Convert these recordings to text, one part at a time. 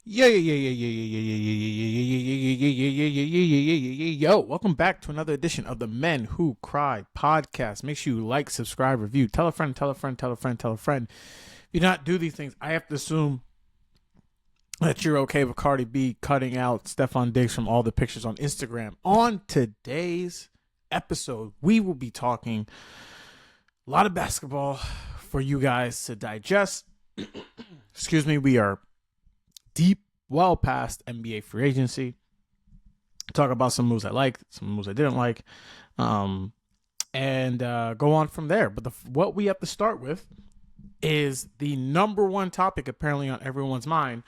Yo, welcome back to another edition of the Men Who Cry podcast. Make sure you like, subscribe, review, tell a friend, tell a friend, tell a friend, tell a friend. If you not do these things, I have to assume that you're okay with Cardi B cutting out Stephon Diggs from all the pictures on Instagram. On today's episode, we will be talking a lot of basketball for you guys to digest. Excuse me, we are deep, well past NBA free agency. Talk about some moves I liked, some moves I didn't like, and go on from there. But what we have to start with is the number one topic apparently on everyone's mind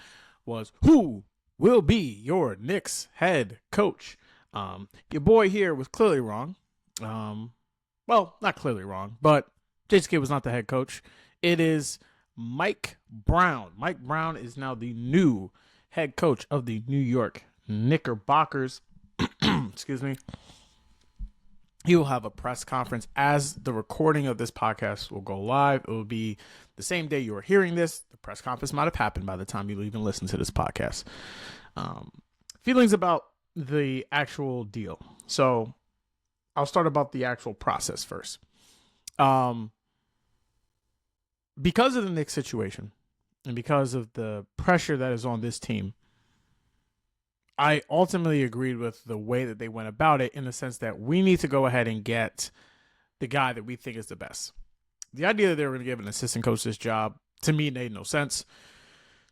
was who will be your Knicks head coach. Your boy here was clearly wrong. Well, not clearly wrong, but Jason Kidd was not the head coach. It is Mike Brown. Mike Brown is now the new head coach of the New York Knickerbockers. Excuse me. He will have a press conference as the recording of this podcast will go live. It will be the same day you are hearing this. The press conference might have happened by the time you even listen to this podcast. Feelings about the actual deal. So I'll start about the actual process first. Because of the Knicks situation and because of the pressure that is on this team, I ultimately agreed with the way that they went about it in the sense that we need to go ahead and get the guy that we think is the best. The idea that they were going to give an assistant coach this job, to me, made no sense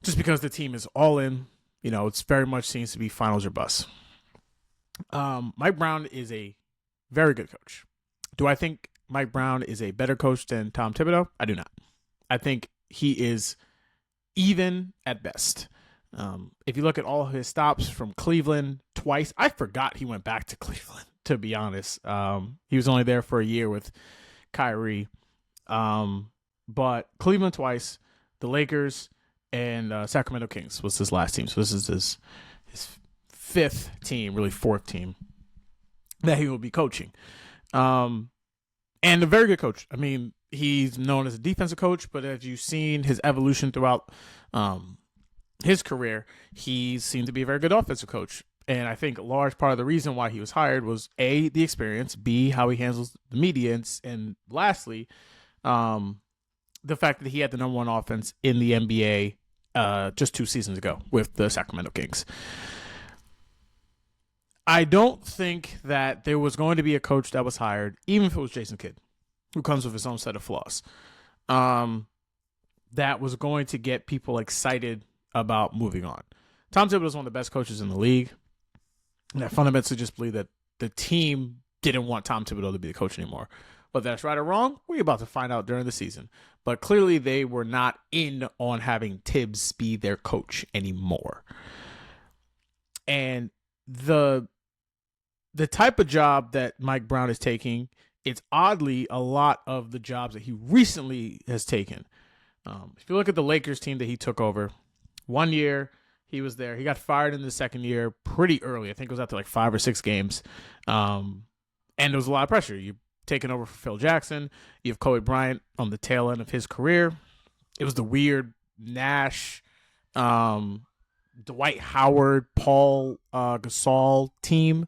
just because the team is all in. You know, it's very much seems to be finals or bust. Mike Brown is a very good coach. Do I think Mike Brown is a better coach than Tom Thibodeau? I do not. I think he is even at best. If you look at all of his stops from Cleveland twice, I forgot he went back to Cleveland, to be honest. He was only there for a year with Kyrie. But Cleveland twice, the Lakers, and Sacramento Kings was his last team. So this is his fifth team, really fourth team that he will be coaching. And a very good coach. I mean, he's known as a defensive coach, but as you've seen his evolution throughout his career, he seemed to be a very good offensive coach. And I think a large part of the reason why he was hired was A, the experience, B, how he handles the media, and lastly, the fact that he had the number one offense in the NBA just 2 seasons ago with the Sacramento Kings. I don't think that there was going to be a coach that was hired, even if it was Jason Kidd, who comes with his own set of flaws, that was going to get people excited about moving on. Tom Thibodeau is one of the best coaches in the league, and I fundamentally just believe that the team didn't want Tom Thibodeau to be the coach anymore. Whether that's right or wrong, we're about to find out during the season. But clearly they were not in on having Tibbs be their coach anymore. And the type of job that Mike Brown is taking, it's oddly a lot of the jobs that he recently has taken. If you look at the Lakers team that he took over, 1 year he was there. He got fired in the second year pretty early. I think it was after like 5 or 6 games. And there was a lot of pressure. You're taking over for Phil Jackson. You have Kobe Bryant on the tail end of his career. It was the weird Nash, Dwight Howard, Paul Gasol team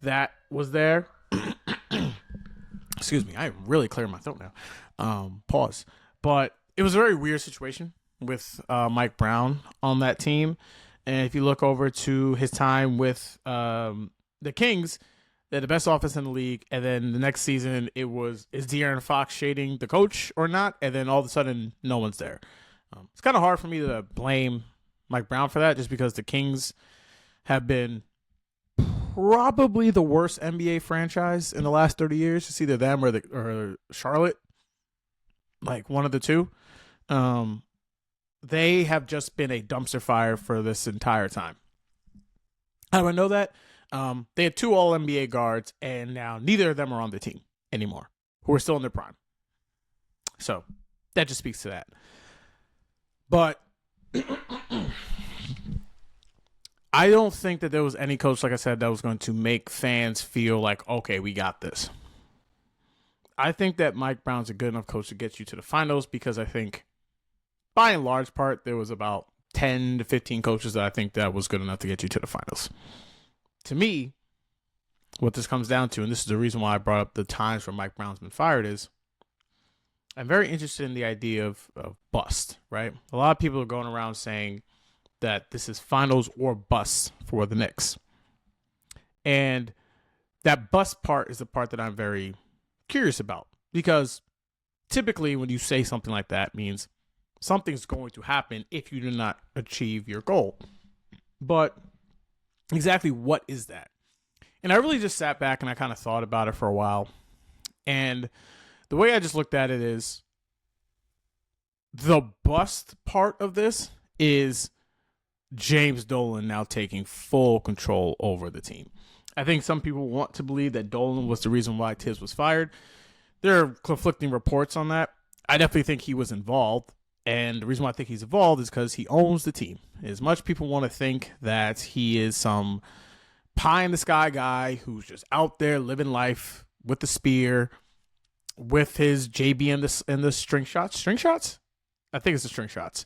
that was there. Excuse me. I'm really clearing my throat now. Pause. But it was a very weird situation with Mike Brown on that team. And if you look over to his time with the Kings, they're the best offense in the league. And then the next season, is De'Aaron Fox shading the coach or not? And then all of a sudden, no one's there. It's kind of hard for me to blame Mike Brown for that just because the Kings have been probably the worst NBA franchise in the last 30 years. It's either them or Charlotte, like one of the two. They have just been a dumpster fire for this entire time. How do I know that? They had 2 All-NBA guards, and now neither of them are on the team anymore, who are still in their prime. So that just speaks to that. But I don't think that there was any coach, like I said, that was going to make fans feel like, okay, we got this. I think that Mike Brown's a good enough coach to get you to the finals because I think by and large part, there was about 10 to 15 coaches that I think that was good enough to get you to the finals. To me, what this comes down to, and this is the reason why I brought up the times where Mike Brown's been fired, is I'm very interested in the idea of bust, right? A lot of people are going around saying that this is finals or bust for the Knicks. And that bust part is the part that I'm very curious about, because typically when you say something like that, it means something's going to happen if you do not achieve your goal. But exactly what is that? And I really just sat back and I kind of thought about it for a while. And the way I just looked at it is, the bust part of this is James Dolan now taking full control over the team. I think some people want to believe that Dolan was the reason why Tibbs was fired. There are conflicting reports on that. I definitely think he was involved. And the reason why I think he's involved is because he owns the team. As much people want to think that he is some pie-in-the-sky guy who's just out there living life with the spear, with his JB and the string shots. String shots? I think it's the string shots.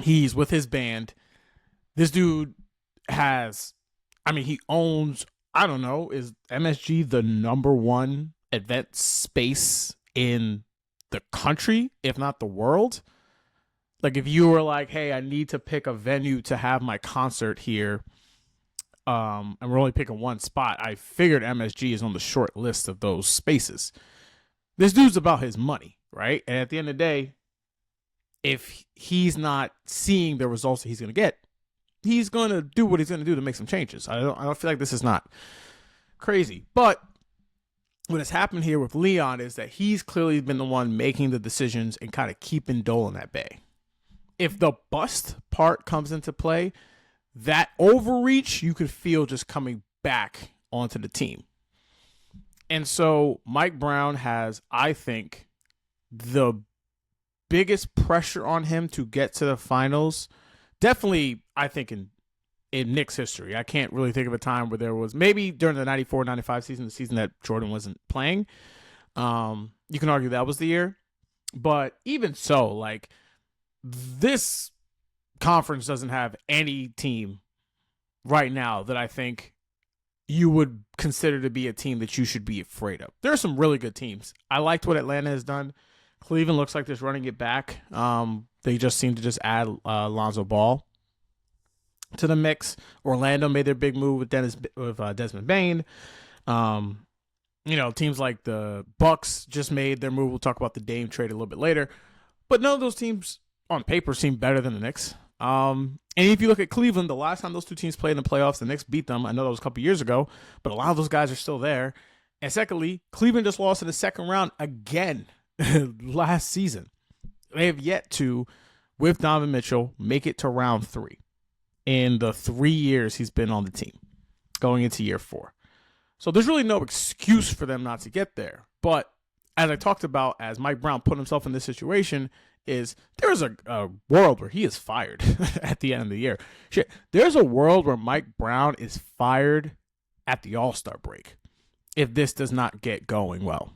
He's with his band. This dude he owns, I don't know, is MSG the number one event space in the country, if not the world? Like, if you were like, hey, I need to pick a venue to have my concert here, and we're only picking one spot, I figured MSG is on the short list of those spaces. This dude's about his money, right? And at the end of the day, if he's not seeing the results that he's going to get, he's going to do what he's going to do to make some changes. I don't feel like this is not crazy. But what has happened here with Leon is that he's clearly been the one making the decisions and kind of keeping Dolan at bay. If the bust part comes into play, that overreach you could feel just coming back onto the team. And so Mike Brown has, I think, the biggest pressure on him to get to the finals. Definitely, I think, in Knicks history. I can't really think of a time where there was, maybe during the 94-95 season, the season that Jordan wasn't playing. You can argue that was the year. But even so, like, this conference doesn't have any team right now that I think you would consider to be a team that you should be afraid of. There are some really good teams. I liked what Atlanta has done. Cleveland looks like they're running it back. They just seem to just add Lonzo Ball to the mix. Orlando made their big move with Desmond Bane. Teams like the Bucks just made their move. We'll talk about the Dame trade a little bit later. But none of those teams on paper seem better than the Knicks. And if you look at Cleveland, the last time those two teams played in the playoffs, the Knicks beat them. I know that was a couple years ago, but a lot of those guys are still there. And secondly, Cleveland just lost in the second round again last season. They have yet to, with Donovan Mitchell, make it to round 3 in the 3 years he's been on the team, going into year 4. So there's really no excuse for them not to get there. But as I talked about, as Mike Brown put himself in this situation, is there's a world where he is fired at the end of the year. Shit, there's a world where Mike Brown is fired at the All-Star break if this does not get going well.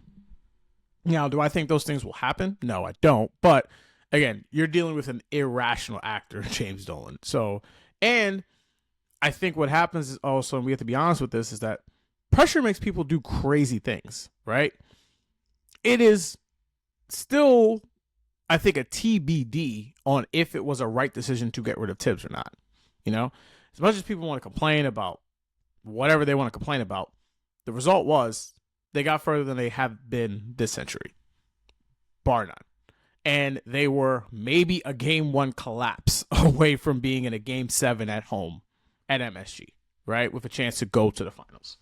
Now, do I think those things will happen? No, I don't. But again, you're dealing with an irrational actor, James Dolan. So, and I think what happens is also, and we have to be honest with this, is that pressure makes people do crazy things, right? It is still, I think, a TBD on if it was a right decision to get rid of Tibbs or not. As much as people want to complain about whatever they want to complain about, the result was they got further than they have been this century, bar none. And they were maybe a game 1 collapse away from being in a game 7 at home at MSG, right? With a chance to go to the finals.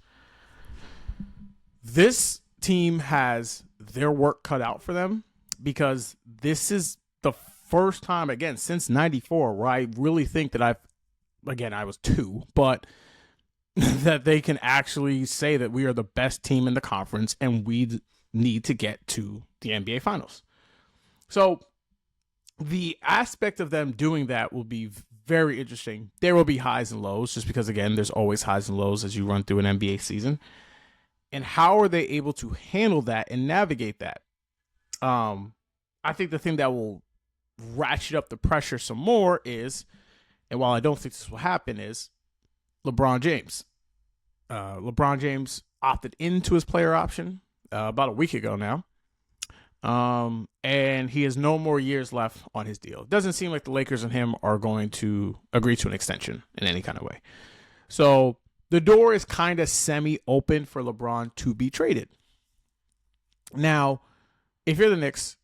This team has their work cut out for them, because this is the first time, again, since 94, where I really think that I was 2, but that they can actually say that we are the best team in the conference and we need to get to the NBA Finals. So the aspect of them doing that will be very interesting. There will be highs and lows, just because, again, there's always highs and lows as you run through an NBA season. And how are they able to handle that and navigate that? I think the thing that will ratchet up the pressure some more is, and while I don't think this will happen, is LeBron James. LeBron James opted into his player option about a week ago now. And he has no more years left on his deal. It doesn't seem like the Lakers and him are going to agree to an extension in any kind of way. So the door is kind of semi-open for LeBron to be traded. Now, if you're the Knicks,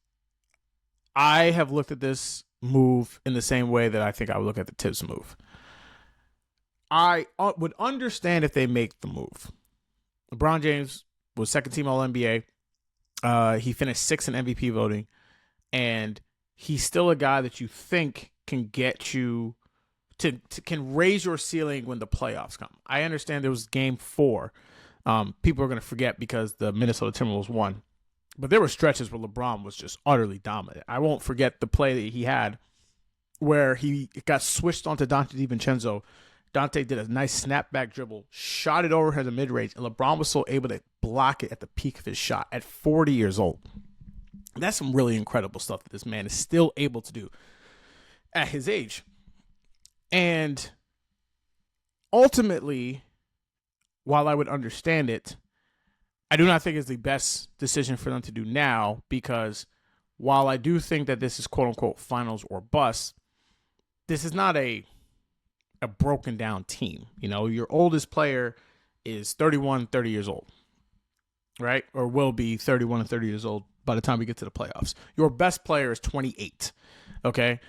I have looked at this move in the same way that I think I would look at the Tibbs move. I would understand if they make the move. LeBron James was second team All-NBA. He finished sixth in MVP voting, and he's still a guy that you think can get you to can raise your ceiling when the playoffs come. I understand there was game 4. People are going to forget because the Minnesota Timberwolves won, but there were stretches where LeBron was just utterly dominant. I won't forget the play that he had where he got switched onto Dante DiVincenzo. Dante did a nice snapback dribble, shot it over the mid-range, and LeBron was so able to block it at the peak of his shot at 40 years old. That's some really incredible stuff that this man is still able to do at his age. And ultimately, while I would understand it, I do not think it's the best decision for them to do now, because while I do think that this is quote-unquote finals or bust, this is not a broken down team. You know, your oldest player is 30 years old, right? Or will be 31 and 30 years old by the time we get to the playoffs. Your best player is 28. Okay.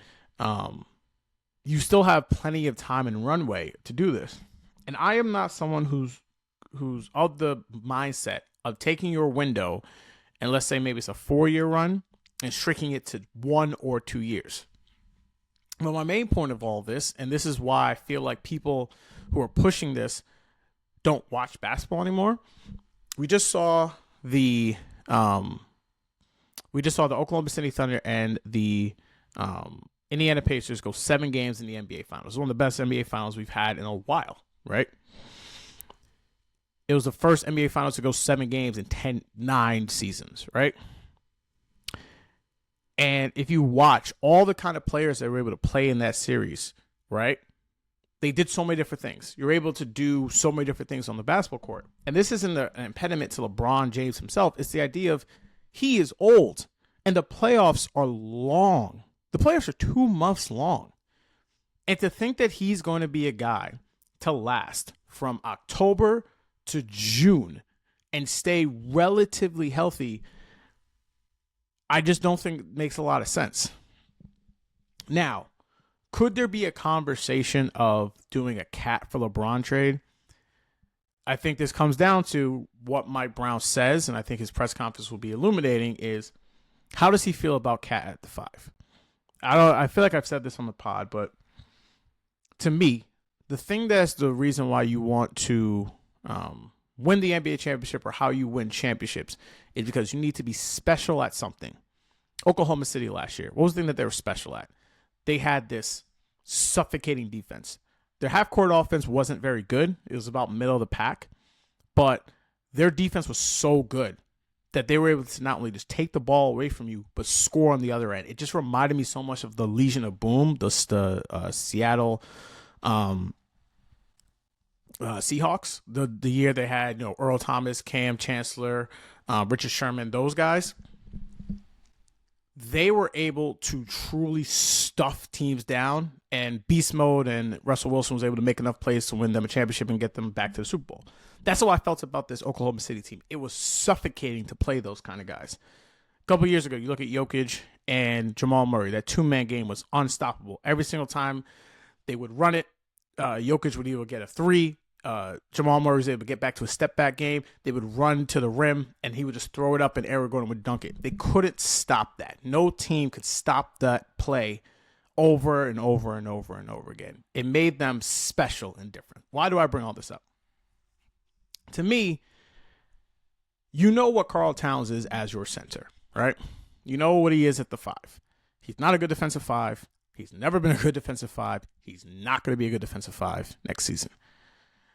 You still have plenty of time and runway to do this. And I am not someone who's of the mindset of taking your window and let's say maybe it's a 4-year run and shrinking it to 1 or 2 years. But my main point of all this, and this is why I feel like people who are pushing this don't watch basketball anymore. We just saw the Oklahoma City Thunder and the Indiana Pacers go 7 games in the NBA Finals. It's one of the best NBA Finals we've had in a while, right? It was the first NBA Finals to go 7 games in 9 seasons, right? And if you watch all the kind of players that were able to play in that series, right? They did so many different things. You're able to do so many different things on the basketball court. And this isn't an impediment to LeBron James himself. It's the idea of he is old and the playoffs are long. The playoffs are 2 months long. And to think that he's going to be a guy to last from October to June and stay relatively healthy, I just don't think it makes a lot of sense. Now, could there be a conversation of doing a cat for LeBron trade? I think this comes down to what Mike Brown says, and I think his press conference will be illuminating, is how does he feel about Cat at the 5? I feel like I've said this on the pod, but to me, the thing that's the reason why you want to win the NBA championship or how you win championships is because you need to be special at something. Oklahoma City last year, what was the thing that they were special at? They had this suffocating defense. Their half-court offense wasn't very good. It was about middle of the pack. But their defense was so good that they were able to not only just take the ball away from you, but score on the other end. It just reminded me so much of the Legion of Boom, the Seattle Seahawks, the year they had Earl Thomas, Cam Chancellor, Richard Sherman, those guys. They were able to truly stuff teams down, and beast mode, and Russell Wilson was able to make enough plays to win them a championship and get them back to the Super Bowl. That's how I felt about this Oklahoma City team. It was suffocating to play those kind of guys. A couple of years ago, you look at Jokic and Jamal Murray. That 2-man game was unstoppable. Every single time they would run it, Jokic would either get a 3, Jamal Murray was able to get back to a step-back game. They would run to the rim, and he would just throw it up, and Eric Gordon would dunk it. They couldn't stop that. No team could stop that play over and over and over and over again. It made them special and different. Why do I bring all this up? To me, you know what Karl Towns is as your center, right? You know what he is at the 5. He's not a good defensive 5. He's never been a good defensive 5. He's not going to be a good defensive 5 next season.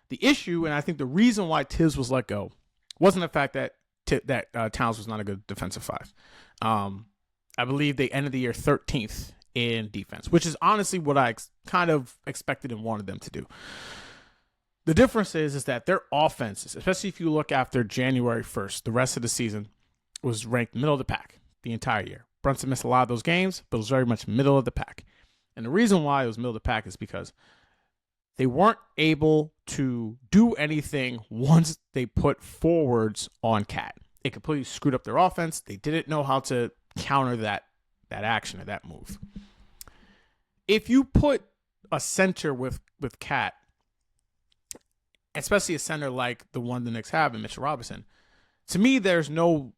The issue, and I think the reason why Tibbs was let go, wasn't the fact that Towns was not a good defensive 5. I believe they ended the year 13th in defense, which is honestly what I kind of expected and wanted them to do. The difference is that their offenses, especially if you look after January 1st, the rest of the season was ranked middle of the pack the entire year. Brunson missed a lot of those games, but it was very much middle of the pack. And the reason why it was middle of the pack is because they weren't able to do anything once they put forwards on Cat. It completely screwed up their offense. They didn't know how to counter that action or that move. If you put a center with Cat, especially a center like the one the Knicks have in Mitchell Robinson, to me, there's no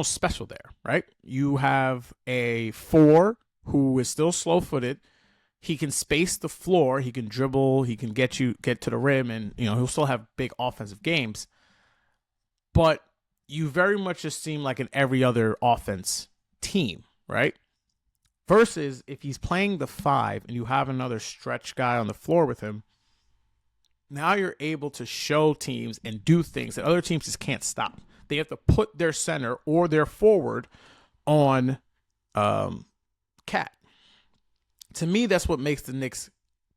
special there, right? You have a 4 who is still slow-footed. He can space the floor. He can dribble. He can get to the rim, and he'll still have big offensive games. But you very much just seem like an every other offense team, right? Versus if he's playing the 5 and you have another stretch guy on the floor with him, now you're able to show teams and do things that other teams just can't stop. They have to put their center or their forward on Cat. To me, that's what makes the Knicks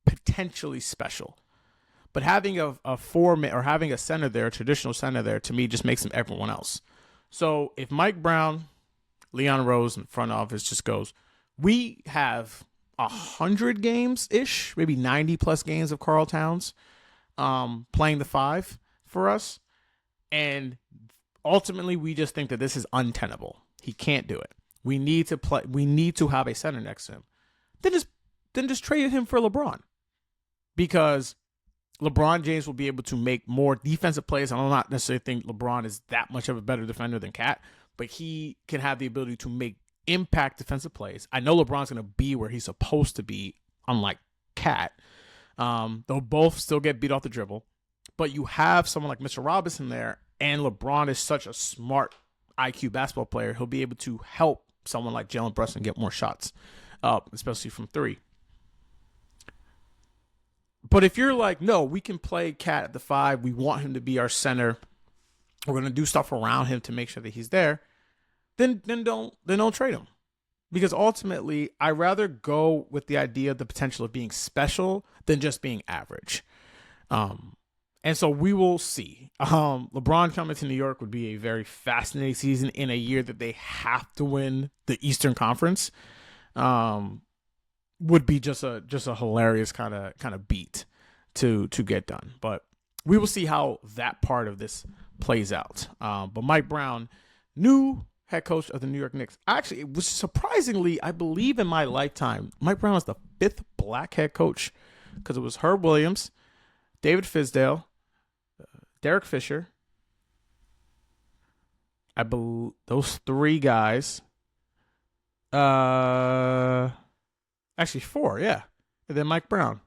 potentially special. But having a 4-man or having a center there, a traditional center there, to me just makes them everyone else. So if Mike Brown, Leon Rose in the front office just goes, we have 100 games-ish, maybe 90-plus games of Karl Towns playing the 5 for us. And ultimately, we just think that this is untenable. He can't do it. We need to have a center next to him. Then just trade him for LeBron. Because LeBron James will be able to make more defensive plays. I don't not necessarily think LeBron is that much of a better defender than Cat, but he can have the ability to make impact defensive plays. I know LeBron's going to be where he's supposed to be, unlike Cat. They'll both still get beat off the dribble, but you have someone like Mitchell Robinson there, and LeBron is such a smart IQ basketball player. He'll be able to help someone like Jalen Brunson get more shots, especially from 3. But if you're like, no, we can play Cat at the 5. We want him to be our center. We're going to do stuff around him to make sure that he's there. Then don't trade him. Because ultimately, I rather go with the idea of the potential of being special than just being average. And so we will see. LeBron coming to New York would be a very fascinating season in a year that they have to win the Eastern Conference. Would be just a hilarious kind of beat to get done. But we will see how that part of this plays out. But Mike Brown, new head coach of the New York Knicks. Actually, it was surprisingly, I believe in my lifetime, Mike Brown was the 5th black head coach, because it was Herb Williams, David Fizdale, Derek Fisher. I believe those 3 guys. Actually 4, yeah. And then Mike Brown.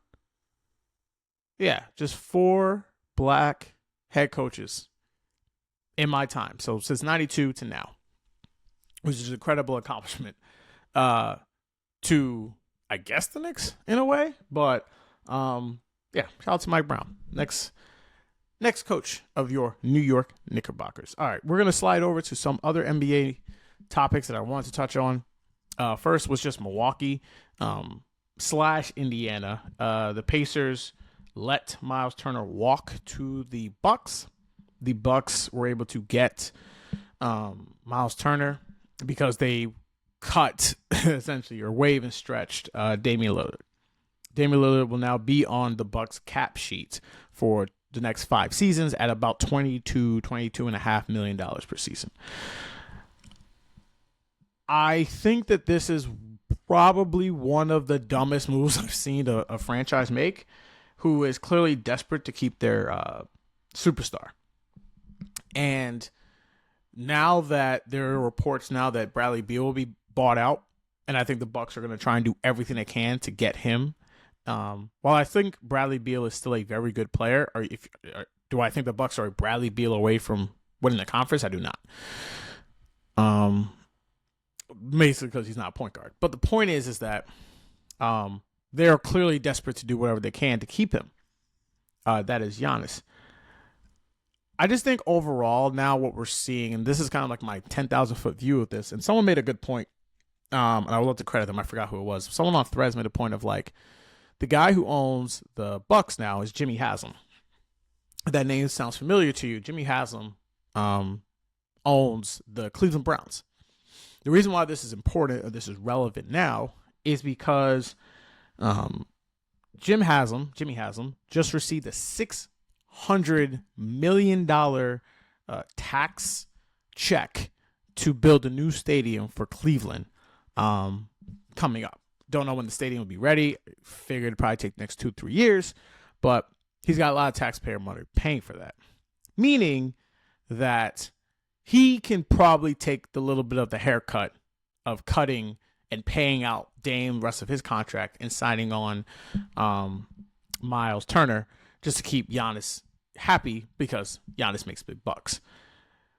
Yeah, just 4 black head coaches in my time. So since 92 to now, which is an incredible accomplishment to, I guess, the Knicks in a way. But yeah, shout out to Mike Brown. Next coach of your New York Knickerbockers. All right, we're going to slide over to some other NBA topics that I wanted to touch on. First was just Milwaukee / Indiana. The Pacers let Miles Turner walk to the Bucks. The Bucks were able to get Miles Turner because they cut, essentially, or waive and stretched Damian Lillard. Damian Lillard will now be on the Bucks cap sheet for the next 5 seasons at about $22.5 million per season. I think that this is probably one of the dumbest moves I've seen a franchise make, who is clearly desperate to keep their superstar. And now that there are reports now that Bradley Beal will be bought out, and I think the Bucks are going to try and do everything they can to get him. While I think Bradley Beal is still a very good player, do I think the Bucks are a Bradley Beal away from winning the conference? I do not. Basically because he's not a point guard. But the point is that they're clearly desperate to do whatever they can to keep him. That is Giannis. I just think overall now what we're seeing, and this is kind of like my 10,000-foot view of this, and someone made a good point and I would love to credit them. I forgot who it was. Someone on Threads made a point of like, the guy who owns the Bucks now is Jimmy Haslam. That name sounds familiar to you. Jimmy Haslam owns the Cleveland Browns. The reason why this is important or this is relevant now is because Jimmy Haslam just received a $600 million tax check to build a new stadium for Cleveland coming up. Don't know when the stadium will be ready. Figured it'd probably take the next 2-3 years, but he's got a lot of taxpayer money paying for that. Meaning that he can probably take the little bit of the haircut of cutting and paying out Dame the rest of his contract and signing on Miles Turner just to keep Giannis happy because Giannis makes big bucks.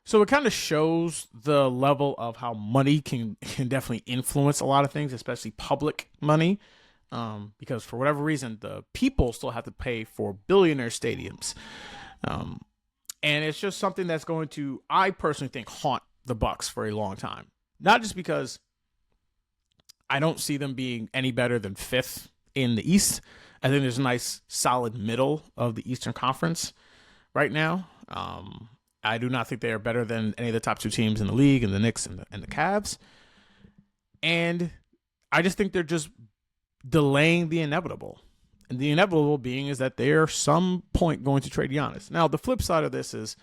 So it kind of shows the level of how money can definitely influence a lot of things, especially public money, because for whatever reason, the people still have to pay for billionaire stadiums. And it's just something that's going to, I personally think, haunt the Bucks for a long time. Not just because I don't see them being any better than fifth in the East. I think there's a nice solid middle of the Eastern Conference right now. I do not think they are better than any of the top two teams in the league, and the Knicks and the Cavs. And I just think they're just delaying the inevitable. And the inevitable being is that they're some point going to trade Giannis. Now, the flip side of this is,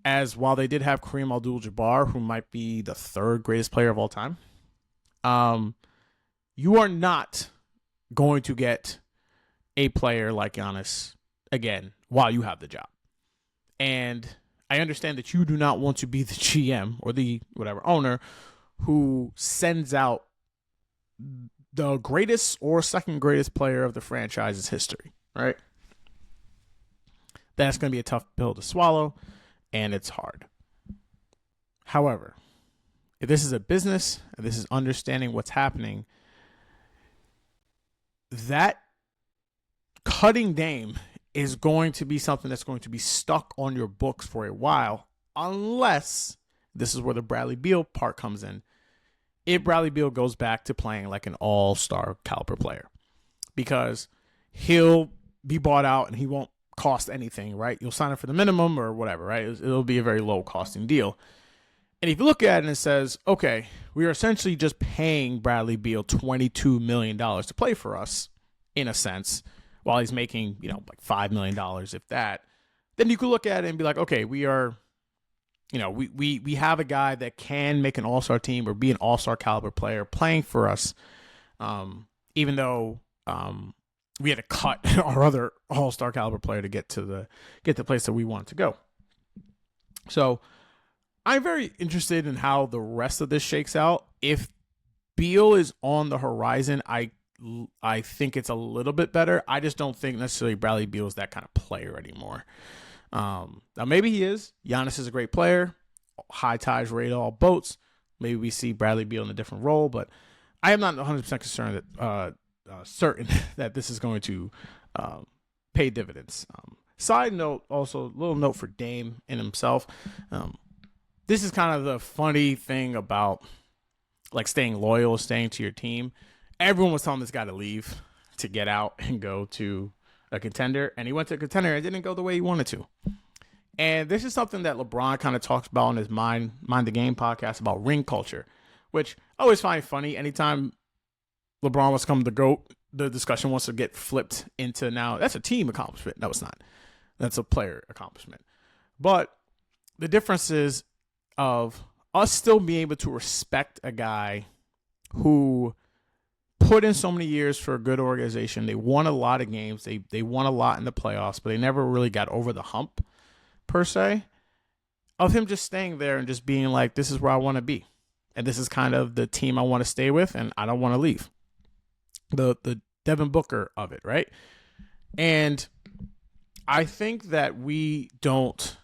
as while they did have Kareem Abdul-Jabbar, who might be the third greatest player of all time, you are not going to get a player like Giannis again while you have the job. And I understand that you do not want to be the GM or the whatever owner who sends out the greatest or second greatest player of the franchise's history, right? That's going to be a tough pill to swallow, and it's hard. However, if this is a business and this is understanding what's happening, that cutting Dame is going to be something that's going to be stuck on your books for a while, unless this is where the Bradley Beal part comes in. If Bradley Beal goes back to playing like an all-star caliber player, because he'll be bought out and he won't cost anything, right? You'll sign him for the minimum or whatever, right? It'll be a very low-costing deal. And if you look at it and it says, okay, we are essentially just paying Bradley Beal $22 million to play for us, in a sense, while he's making, like $5 million, if that, then you could look at it and be like, okay, we are, we have a guy that can make an all-star team or be an all-star caliber player playing for us, even though we had to cut our other all-star caliber player to get to the place that we want to go. So I'm very interested in how the rest of this shakes out. If Beal is on the horizon, I think it's a little bit better. I just don't think necessarily Bradley Beal is that kind of player anymore. Now, maybe he is. Giannis is a great player. High tides raise all boats. Maybe we see Bradley Beal in a different role, but I am not 100% concerned that certain that this is going to pay dividends. Side note, also, a little note for Dame in himself. This is kind of the funny thing about like staying loyal, staying to your team. Everyone was telling this guy to leave, to get out and go to a contender. And he went to a contender and it didn't go the way he wanted to. And this is something that LeBron kind of talks about on his Mind the Game podcast about ring culture, which I always find funny. Anytime LeBron wants to come to the GOAT, the discussion wants to get flipped into now, that's a team accomplishment. No, it's not. That's a player accomplishment. But the difference is of us still being able to respect a guy who put in so many years for a good organization. They won a lot of games. They won a lot in the playoffs, but they never really got over the hump, per se, of him just staying there and just being like, this is where I want to be. And this is kind of the team I want to stay with, and I don't want to leave. The Devin Booker of it, right? And I think that we don't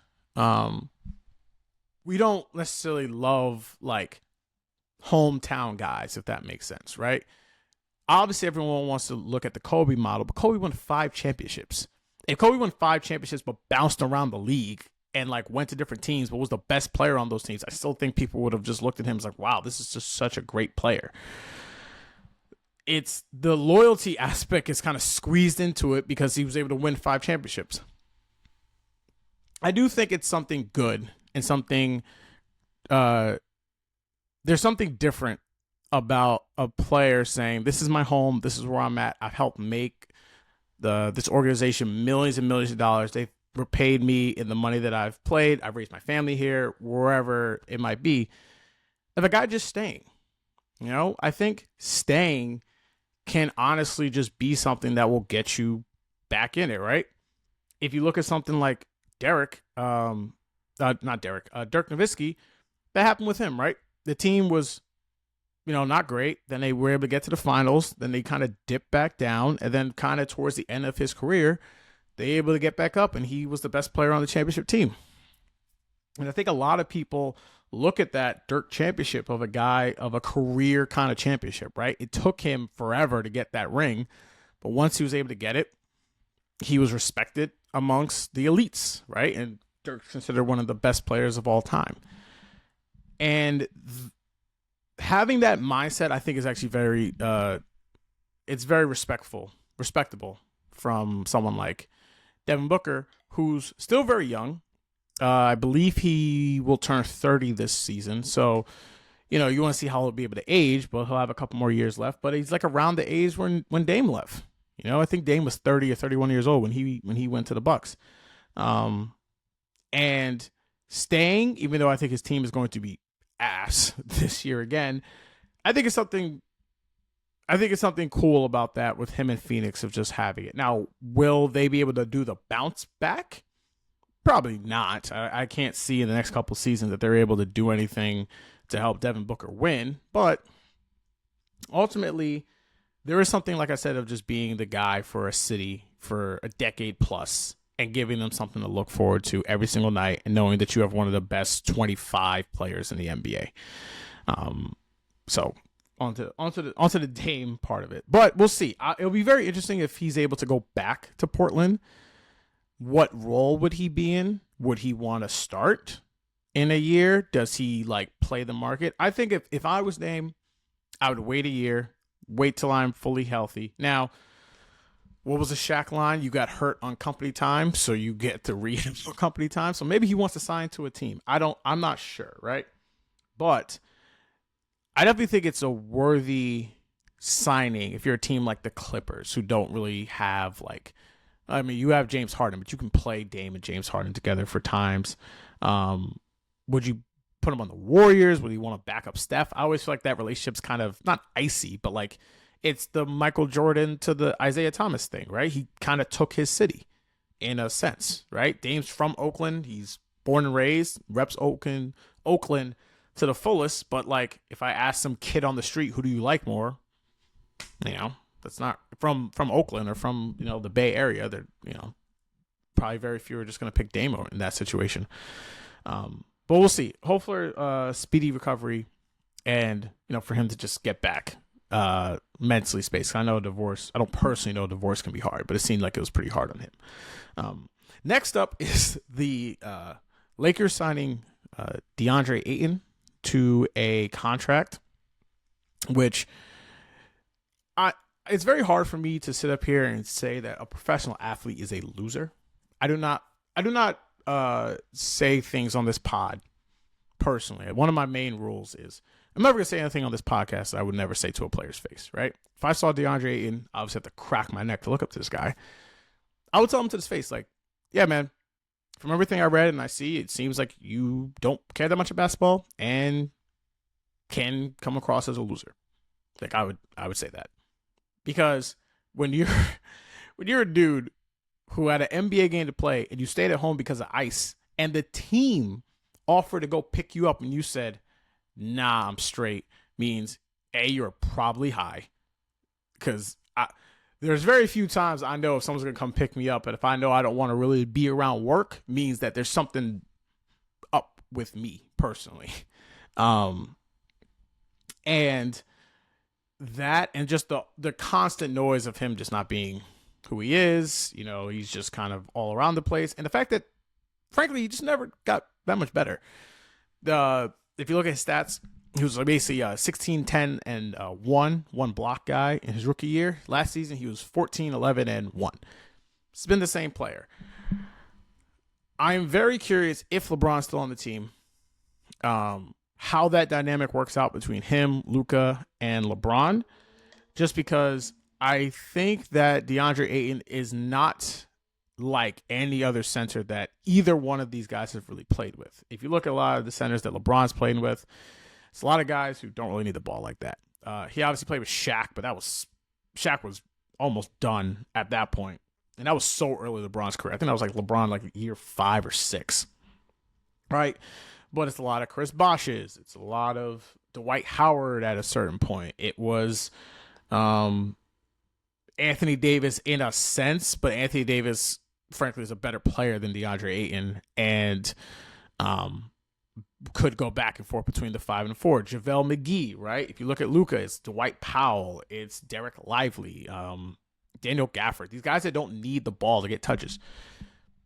necessarily love like hometown guys, if that makes sense, right? Obviously, everyone wants to look at the Kobe model, but Kobe won 5 championships. If Kobe won 5 championships but bounced around the league and like went to different teams, but was the best player on those teams, I still think people would have just looked at him as like, wow, this is just such a great player. It's the loyalty aspect is kind of squeezed into it because he was able to win 5 championships. I do think it's something good and something, there's something different about a player saying, this is my home, this is where I'm at, I've helped make this organization millions and millions of dollars. They've repaid me in the money that I've played. I've raised my family here, wherever it might be. If a guy just staying, I think staying can honestly just be something that will get you back in it, right? If you look at something like Dirk Nowitzki, that happened with him, right? The team was, not great. Then they were able to get to the finals. Then they kind of dipped back down. And then kind of towards the end of his career, they were able to get back up, and he was the best player on the championship team. And I think a lot of people look at that Dirk championship of a guy of a career kind of championship, right? It took him forever to get that ring, but once he was able to get it, he was respected amongst the elites, right? And Dirk's considered one of the best players of all time. And having that mindset, I think, is actually very, it's very respectable from someone like Devin Booker, who's still very young. I believe he will turn 30 this season. So, you want to see how he'll be able to age, but he'll have a couple more years left. But he's like around the age when Dame left. I think Dame was 30 or 31 years old when he went to the Bucks. And staying, even though I think his team is going to be ass this year again, I think it's something cool about that with him and Phoenix of just having it. Now, will they be able to do the bounce back? Probably not. I can't see in the next couple seasons that they're able to do anything to help Devin Booker win. But ultimately, there is something, like I said, of just being the guy for a city for a decade plus and giving them something to look forward to every single night and knowing that you have one of the best 25 players in the NBA. So onto the Dame part of it. But we'll see. It'll be very interesting if he's able to go back to Portland. What role would he be in? Would he want to start in a year? Does he play the market? I think if I was Dame, I would wait a year, wait till I'm fully healthy. Now, what was the Shaq line? You got hurt on company time, so you get to re-hit for company time. So maybe he wants to sign to a team. I'm not sure, right? But I definitely think it's a worthy signing if you're a team like the Clippers, who don't really have you have James Harden, but you can play Dame and James Harden together for times. Would you put him on the Warriors? Would you want to back up Steph? I always feel like that relationship's kind of not icy, but it's the Michael Jordan to the Isaiah Thomas thing, right? He kind of took his city in a sense, right? Dame's from Oakland. He's born and raised, reps Oakland to the fullest. But if I ask some kid on the street, who do you like more? That's not from Oakland or from, the Bay Area. They're, probably very few are just going to pick Dame in that situation. But we'll see. Hopefully, speedy recovery and, for him to just get back mentally space. I know divorce. I don't personally know divorce can be hard, but it seemed like it was pretty hard on him. Next up is the Lakers signing DeAndre Ayton to a contract, which it's very hard for me to sit up here and say that a professional athlete is a loser. I do not say things on this pod personally. One of my main rules is I'm never going to say anything on this podcast that I would never say to a player's face, right? If I saw DeAndre Ayton, I would have to crack my neck to look up to this guy. I would tell him to his face, yeah, man, from everything I read and I see, it seems like you don't care that much about basketball and can come across as a loser. I would say that. Because when you're a dude who had an NBA game to play and you stayed at home because of ice and the team offered to go pick you up and you said, nah, I'm straight, means A, you're probably high. Because there's very few times I know if someone's going to come pick me up, and if I know I don't want to really be around work, means that there's something up with me personally. And that, and just the constant noise of him just not being who he is, he's just kind of all around the place. And the fact that frankly, he just never got that much better. If you look at his stats, he was basically 16, 10, and 1 block guy in his rookie year. Last season, he was 14, 11, and 1. It's been the same player. I'm very curious if LeBron's still on the team, how that dynamic works out between him, Luka, and LeBron, just because I think that DeAndre Ayton is not like any other center that either one of these guys have really played with. If you look at a lot of the centers that LeBron's playing with, it's a lot of guys who don't really need the ball like that. He obviously played with Shaq, but Shaq was almost done at that point. And that was so early in LeBron's career. I think that was like LeBron like year 5 or 6. Right? But it's a lot of Chris Bosh's. It's a lot of Dwight Howard at a certain point. It was Anthony Davis in a sense, but Anthony Davis, frankly, is a better player than DeAndre Ayton and could go back and forth between the 5 and 4. JaVale McGee, right? If you look at Luka, it's Dwight Powell. It's Derek Lively. Daniel Gafford. These guys that don't need the ball to get touches.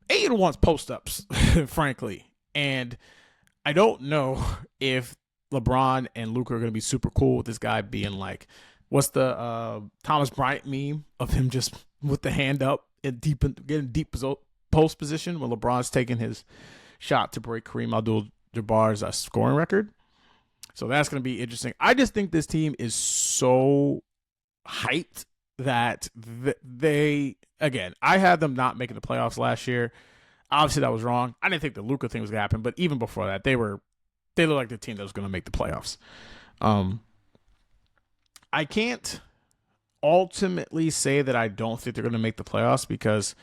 Ayton wants post-ups, frankly. And I don't know if LeBron and Luka are going to be super cool with this guy being like, what's the Thomas Bryant meme of him just with the hand up and getting deep post position when LeBron's taking his shot to break Kareem Abdul-Jabbar's scoring record? So that's going to be interesting. I just think this team is so hyped that they, again, I had them not making the playoffs last year. Obviously, that was wrong. I didn't think the Luka thing was going to happen, but even before that, they looked like the team that was going to make the playoffs. I can't ultimately say that I don't think they're going to make the playoffs because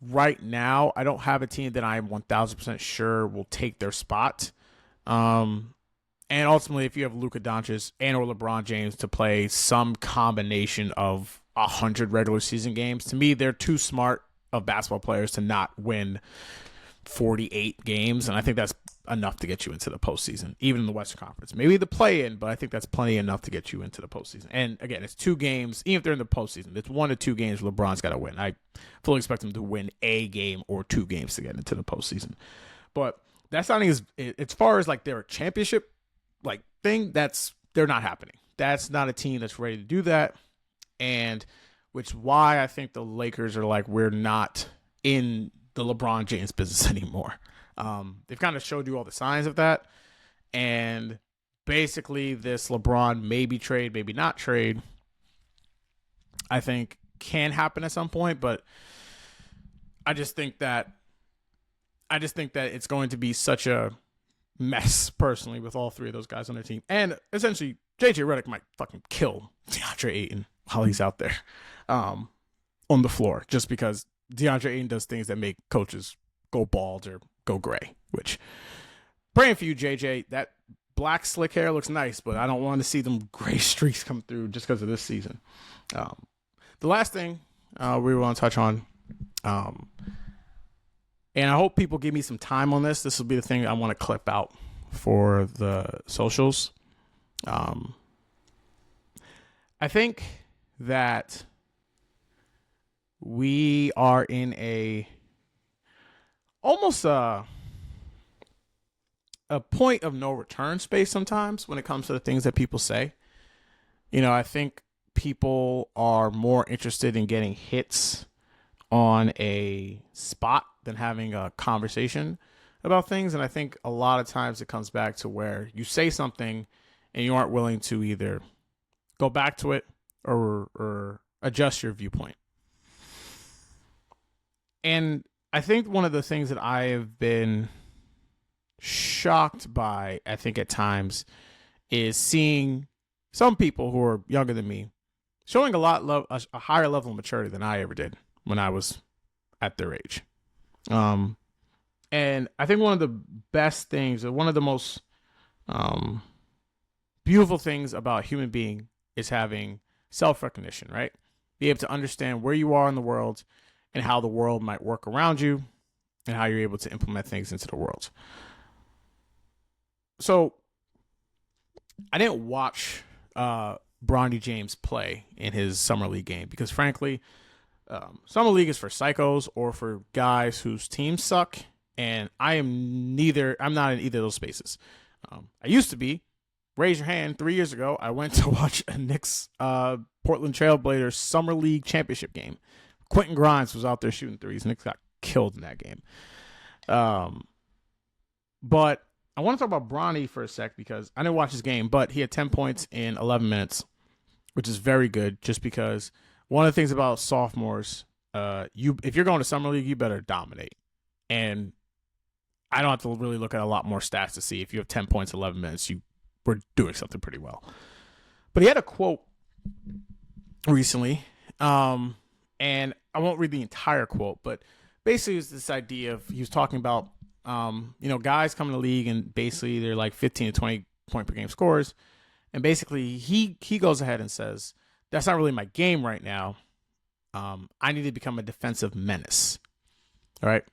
right now, I don't have a team that I'm 1,000% sure will take their spot. And ultimately, if you have Luka Doncic and or LeBron James to play some combination of 100 regular season games, to me, they're too smart of basketball players to not win 48 games. And I think that's enough to get you into the postseason, even in the Western Conference. Maybe the play-in, but I think that's plenty enough to get you into the postseason. And again, it's 2 games. Even if they're in the postseason, it's 1 to 2 games LeBron's got to win. I fully expect them to win a game or 2 games to get into the postseason. But that's not as far as like their championship like thing, they're not happening. That's not a team that's ready to do that. And which is why I think the Lakers are like, we're not in the LeBron James business anymore. They've kind of showed you all the signs of that. And basically this LeBron maybe trade, maybe not trade, I think can happen at some point. But I just think that it's going to be such a mess personally with all 3 of those guys on their team. And essentially JJ Redick might fucking kill DeAndre Ayton while he's out there on the floor, just because DeAndre Ayton does things that make coaches go bald or go gray, which praying for you, JJ. That black slick hair looks nice, but I don't want to see them gray streaks come through just because of this season. The last thing we want to touch on, and I hope people give me some time on this. This will be the thing I want to clip out for the socials. I think that we are in almost a point of no return space sometimes when it comes to the things that people say. You know, I think people are more interested in getting hits on a spot than having a conversation about things. And I think a lot of times it comes back to where you say something and you aren't willing to either go back to it or adjust your viewpoint. And I think one of the things that I have been shocked by, I think at times, is seeing some people who are younger than me showing a higher level of maturity than I ever did when I was at their age. And I think one of the best things, or one of the most beautiful things about a human being is having self-recognition, right? Be able to understand where you are in the world and how the world might work around you and how you're able to implement things into the world. So I didn't watch Bronny James play in his summer league game because, frankly, summer league is for psychos or for guys whose teams suck And I'm not in either of those spaces. I used to be. Raise your hand. 3 years ago, I went to watch a Knicks Portland Trailblazers Summer League Championship game. Quentin Grimes was out there shooting threes. Knicks got killed in that game. But I want to talk about Bronny for a sec because I didn't watch his game, but he had 10 points in 11 minutes, which is very good just because one of the things about sophomores, if you're going to Summer League, you better dominate. And I don't have to really look at a lot more stats to see if you have 10 points, 11 minutes, you were doing something pretty well. But he had a quote recently, and I won't read the entire quote, but basically it's this idea of he was talking about, guys come in the league and basically they're like 15 to 20 point per game scores. And basically he goes ahead and says, that's not really my game right now. I need to become a defensive menace. All right.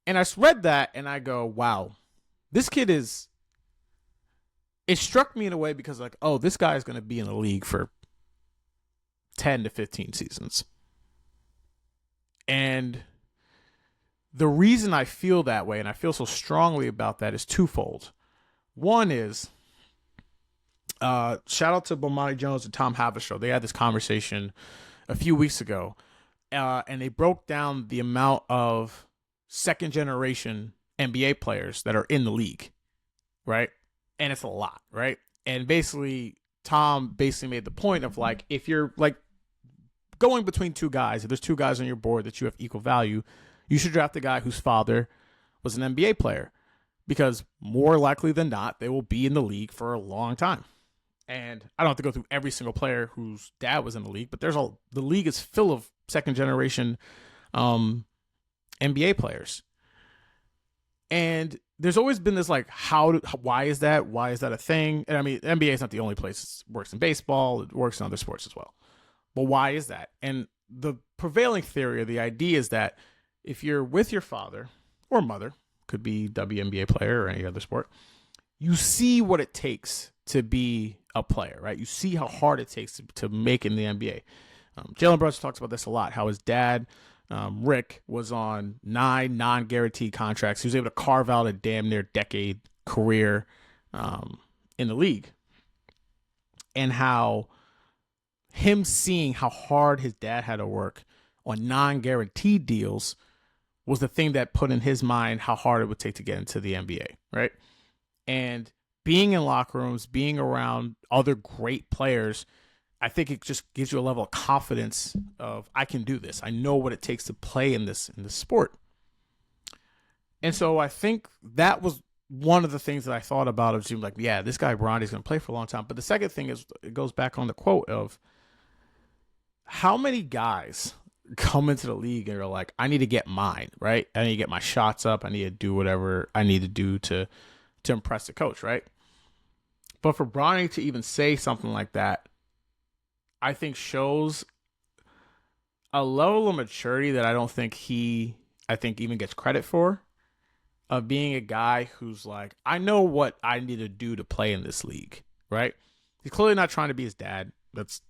And I read that and I go, wow, this kid is, it struck me in a way because like, oh, this guy is going to be in the league for 10 to 15 seasons. And the reason I feel that way and I feel so strongly about that is twofold. One is, shout out to Bronny James and Tom Havashow. They had this conversation a few weeks ago, and they broke down the amount of second generation NBA players that are in the league, right? And it's a lot, right? And basically, Tom made the point of like, if you're like going between two guys, if there's two guys on your board that you have equal value, you should draft the guy whose father was an NBA player because more likely than not, they will be in the league for a long time. And I don't have to go through every single player whose dad was in the league, but the league is full of second generation NBA players. And there's always been this like, why is that? Why is that a thing? And I mean, NBA is not the only place. It works in baseball. It works in other sports as well. But why is that? And the prevailing theory or the idea is that if you're with your father or mother, could be WNBA player or any other sport, you see what it takes to be a player, right? You see how hard it takes to make it in the NBA. Jalen Brunson talks about this a lot, how his dad, Rick, was on 9 non-guaranteed contracts. He was able to carve out a damn near decade career in the league. And how him seeing how hard his dad had to work on non-guaranteed deals was the thing that put in his mind how hard it would take to get into the NBA, right? And being in locker rooms, being around other great players, I think it just gives you a level of confidence of, I can do this. I know what it takes to play in this sport. And so I think that was one of the things that I thought about of like, yeah, this guy Bronny's going to play for a long time. But the second thing is, it goes back on the quote of how many guys come into the league and are like, I need to get mine, right? I need to get my shots up. I need to do whatever I need to do to impress the coach, right? But for Bronny to even say something like that, I think shows a level of maturity that I don't think even gets credit for, of being a guy who's like, I know what I need to do to play in this league, right? He's clearly not trying to be his dad. That's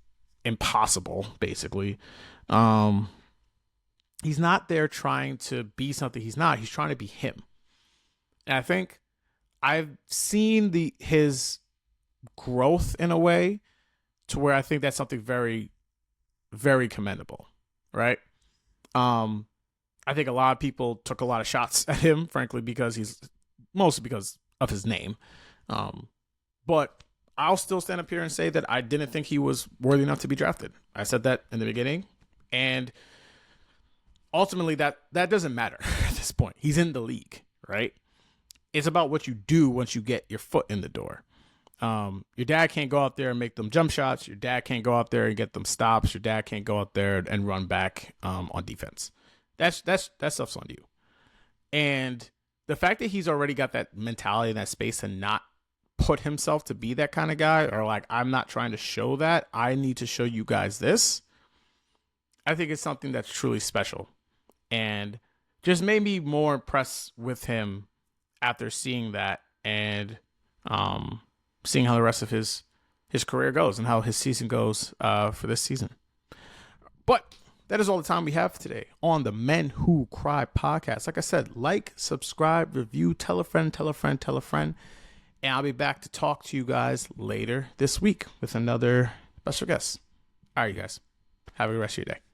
impossible, basically. He's not there trying to be something he's not. He's trying to be him. And I think I've seen his growth in a way to where I think that's something very, very commendable, right? I think a lot of people took a lot of shots at him, frankly, mostly because of his name. But I'll still stand up here and say that I didn't think he was worthy enough to be drafted. I said that in the beginning, and ultimately that doesn't matter at this point. He's in the league, right? It's about what you do once you get your foot in the door. Your dad can't go out there and make them jump shots. Your dad can't go out there and get them stops. Your dad can't go out there and run back on defense. That stuff's on you. And the fact that he's already got that mentality in that space and not put himself to be that kind of guy, or like, I'm not trying to show that, I need to show you guys this, I think it's something that's truly special. And just made me more impressed with him after seeing that and seeing how the rest of his career goes and how his season goes for this season. But that is all the time we have today on the Men Who Cry podcast. Like I said, like, subscribe, review, tell a friend, tell a friend, tell a friend. And I'll be back to talk to you guys later this week with another special guest. All right, you guys. Have a good rest of your day.